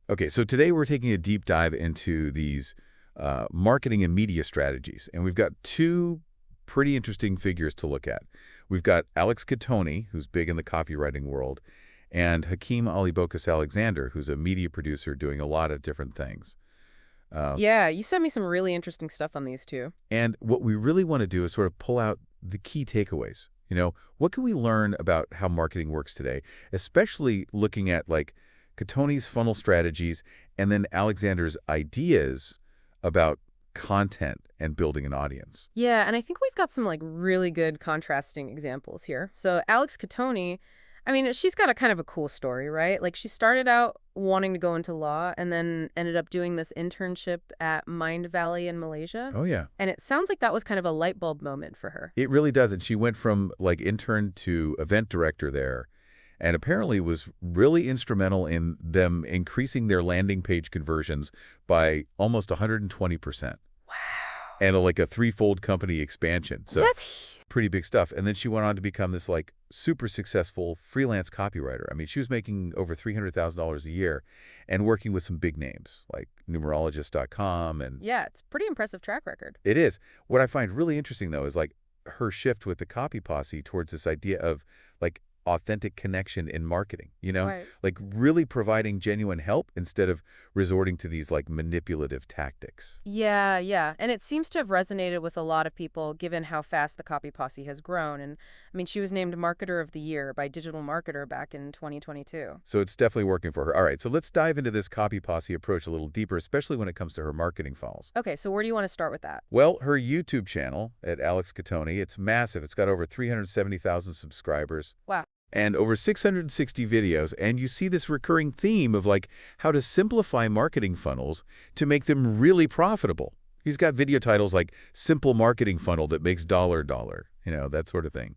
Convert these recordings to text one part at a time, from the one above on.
Okay, so today we're taking a deep dive into these marketing and media strategies, and we've got two pretty interesting figures to look at. We've got Alex Cattoni, who's big in the copywriting world, and Hakeem Ali-Bocas Alexander, who's a media producer doing a lot of different things. Uh, Yeah, you sent me some really interesting stuff on these two. and what we really want to do is sort of pull out the key takeaways. What can we learn about how marketing works today, especially looking at like Cattoni's funnel strategies and then Alexander's ideas about content and building an audience. Yeah, and I think we've got some really good contrasting examples here. So Alex Cattoni, I mean, she's got a kind of a cool story, right? Like she started out wanting to go into law and then ended up doing this internship at Mind Valley in Malaysia. Oh, yeah. And it sounds like that was kind of a light bulb moment for her. It really does. And she went from like intern to event director there and apparently was really instrumental in them increasing their landing page conversions by almost 120%. Wow. And like a threefold company expansion. So pretty big stuff. And then she went on to become this like super successful freelance copywriter. I mean, she was making over $300,000 a year and working with some big names like neurologist.com. And Yeah, it's a pretty impressive track record. it is. What I find really interesting, though, is like her shift with the copy posse towards this idea of like authentic connection in marketing, Right. like really providing genuine help instead of resorting to these like manipulative tactics. Yeah, yeah. And it seems to have resonated with a lot of people given how fast the Copy Posse has grown. And I mean, she was named Marketer of the Year by Digital Marketer back in 2022. So it's definitely working for her. All right, so let's dive into this copy posse approach a little deeper, especially when it comes to her marketing funnels. Okay, so where do you want to start with that? Well, her YouTube channel at Alex Cattoni, it's massive. It's got over 370,000 subscribers. Wow. And over 660 videos, and you see this recurring theme of like how to simplify marketing funnels to make them really profitable. He's got video titles like Simple Marketing Funnel that makes dollar, that sort of thing.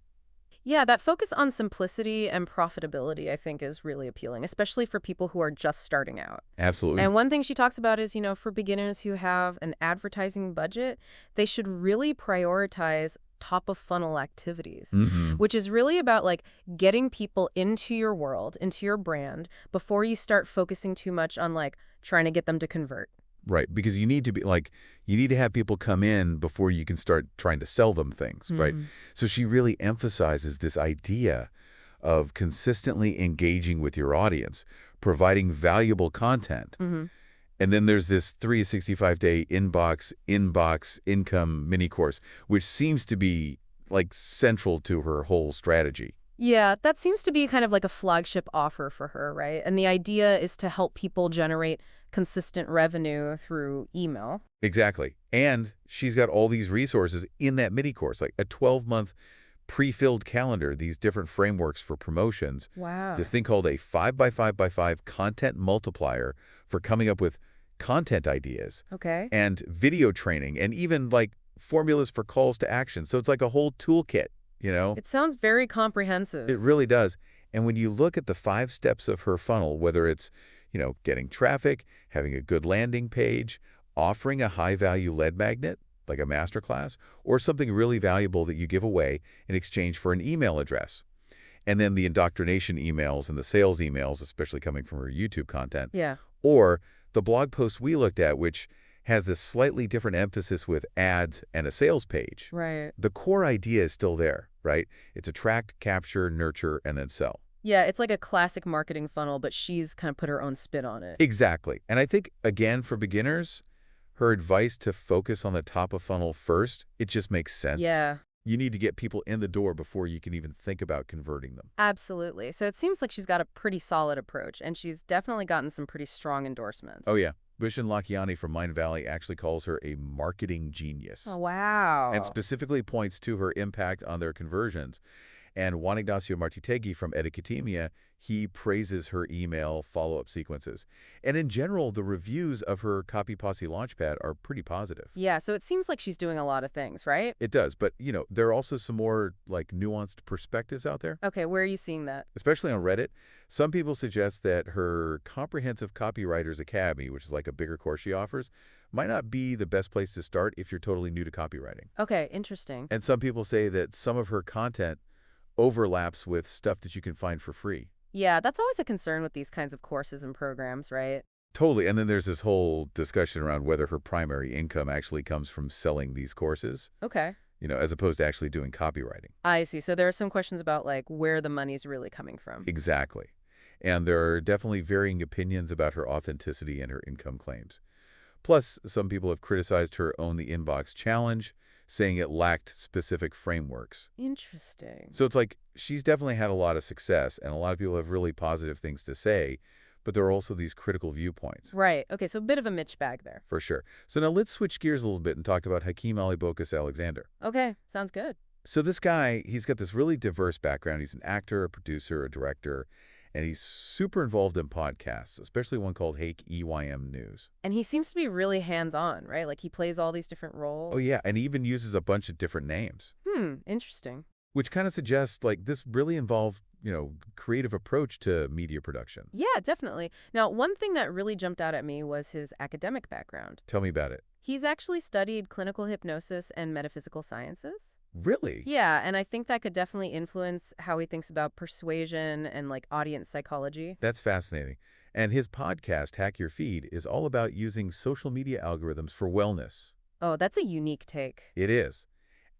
Yeah, that focus on simplicity and profitability, I think, is really appealing, especially for people who are just starting out. Absolutely. And one thing she talks about is, for beginners who have an advertising budget, they should really prioritize top of funnel activities, which is really about getting people into your world, into your brand, before you start focusing too much on trying to get them to convert. Right, because you need to be you need to have people come in before you can start trying to sell them things, right? So she really emphasizes this idea of consistently engaging with your audience, providing valuable content. And then there's this 365-day inbox income mini course, which seems to be central to her whole strategy. Yeah, that seems to be kind of like a flagship offer for her, right? And the idea is to help people generate consistent revenue through email. Exactly. And she's got all these resources in that mini course, like a 12-month pre-filled calendar, these different frameworks for promotions. Wow. This thing called a 5x5x5 content multiplier for coming up with content ideas. Okay. And video training and even formulas for calls to action. So it's like a whole toolkit, It sounds very comprehensive. It really does. And when you look at the 5 steps of her funnel, whether it's, getting traffic, having a good landing page, offering a high-value lead magnet, like a masterclass, or something really valuable that you give away in exchange for an email address. And then the indoctrination emails and the sales emails, especially coming from her YouTube content. Yeah. Or the blog post we looked at, which has this slightly different emphasis with ads and a sales page. Right. The core idea is still there, right? It's attract, capture, nurture, and then sell. Yeah, it's like a classic marketing funnel, but she's kind of put her own spin on it. Exactly. And I think, again, for beginners, her advice to focus on the top of funnel first, it just makes sense. Yeah. You need to get people in the door before you can even think about converting them. Absolutely. So it seems like she's got a pretty solid approach, and she's definitely gotten some pretty strong endorsements. Oh, yeah. Bush and Lakiani from Mind Valley actually calls her a marketing genius. Oh, wow. And specifically points to her impact on their conversions. And Juan Ignacio Martitegui from Academia, he praises her email follow-up sequences. And in general, the reviews of her Copy Posse Launchpad are pretty positive. Yeah, so it seems like she's doing a lot of things, right? It does, but, there are also some more, nuanced perspectives out there. Okay, where are you seeing that? Especially on Reddit. Some people suggest that her Comprehensive Copywriters Academy, which is like a bigger course she offers, might not be the best place to start if you're totally new to copywriting. Okay, interesting. And some people say that some of her content overlaps with stuff that you can find for free. Yeah, that's always a concern with these kinds of courses and programs, right? Totally. And then there's this whole discussion around whether her primary income actually comes from selling these courses, Okay. as opposed to actually doing copywriting. I see. So there are some questions about like where the money's really coming from. Exactly. And there are definitely varying opinions about her authenticity and her income claims. Plus, some people have criticized her Own the Inbox challenge, saying it lacked specific frameworks. Interesting. So it's like she's definitely had a lot of success, and a lot of people have really positive things to say, but there are also these critical viewpoints. Right. Okay, so a bit of a mixed bag there. For sure. So now let's switch gears a little bit and talk about Hakeem Ali-Bocas Alexander. Okay, sounds good. So this guy, he's got this really diverse background. He's an actor, a producer, a director, and he's super involved in podcasts, especially one called Hake EYM News. And he seems to be really hands-on, right? Like he plays all these different roles. Oh, yeah, and he even uses a bunch of different names, Interesting. which kind of suggests, like, this really involved, creative approach to media production. Yeah, definitely. Now, one thing that really jumped out at me was his academic background. Tell me about it. He's actually studied clinical hypnosis and metaphysical sciences. Really? Yeah, and I think that could definitely influence how he thinks about persuasion and like audience psychology. That's fascinating. And his podcast, Hack Your Feed, is all about using social media algorithms for wellness. Oh, that's a unique take. It is.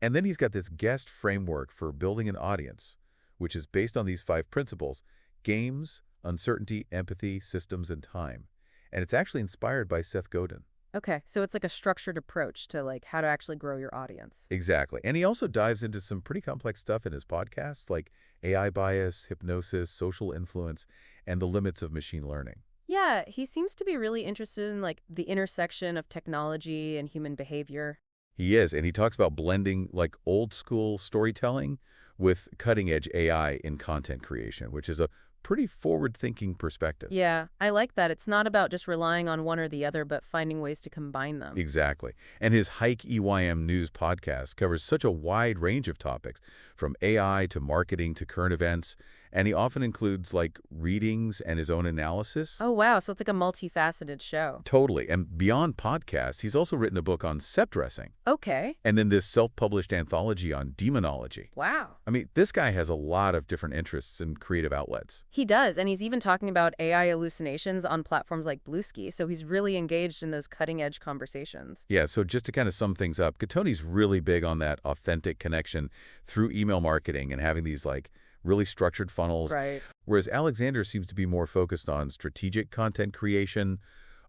And then he's got this guest framework for building an audience, which is based on these 5 principles: games, uncertainty, empathy, systems, and time. And it's actually inspired by Seth Godin. Okay, so it's like a structured approach to like how to actually grow your audience. Exactly. And he also dives into some pretty complex stuff in his podcasts, like AI bias, hypnosis, social influence, and the limits of machine learning. Yeah, he seems to be really interested in like the intersection of technology and human behavior. He is, and he talks about blending like old school storytelling with cutting edge AI in content creation, which is a pretty forward-thinking perspective. Yeah, I like that. It's not about just relying on one or the other, but finding ways to combine them. Exactly. And his Hike EYM News podcast covers such a wide range of topics, from AI to marketing to current events, and he often includes like readings and his own analysis. Oh, wow. So it's like a multifaceted show. Totally. And beyond podcasts, he's also written a book on set dressing, Okay. and then this self-published anthology on demonology. Wow. I mean, this guy has a lot of different interests and creative outlets. He does, and he's even talking about AI hallucinations on platforms like Bluesky, so he's really engaged in those cutting-edge conversations. Yeah, so just to kind of sum things up, Cattoni's really big on that authentic connection through email marketing and having these like really structured funnels, Right. whereas Alexander seems to be more focused on strategic content creation,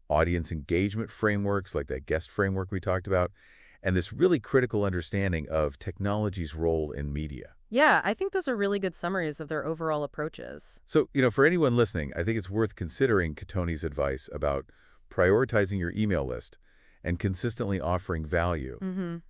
audience engagement frameworks like that guest framework we talked about, and this really critical understanding of technology's role in media. Yeah, I think those are really good summaries of their overall approaches. So, for anyone listening, I think it's worth considering Cattoni's advice about prioritizing your email list and consistently offering value.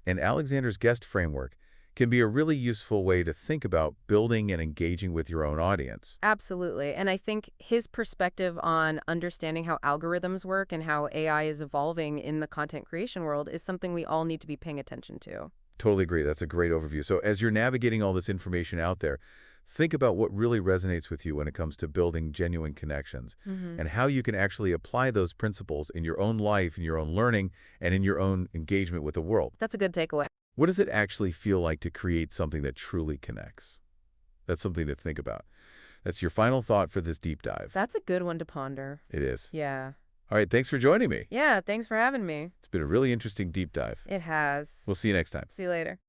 And Alexander's guest framework can be a really useful way to think about building and engaging with your own audience. Absolutely. And I think his perspective on understanding how algorithms work and how AI is evolving in the content creation world is something we all need to be paying attention to. Totally agree. That's a great overview. So as you're navigating all this information out there, think about what really resonates with you when it comes to building genuine connections and how you can actually apply those principles in your own life, in your own learning, and in your own engagement with the world. That's a good takeaway. What does it actually feel like to create something that truly connects? That's something to think about. That's your final thought for this deep dive. That's a good one to ponder. It is. Yeah. All right, thanks for joining me. Yeah, thanks for having me. It's been a really interesting deep dive. It has. We'll see you next time. See you later.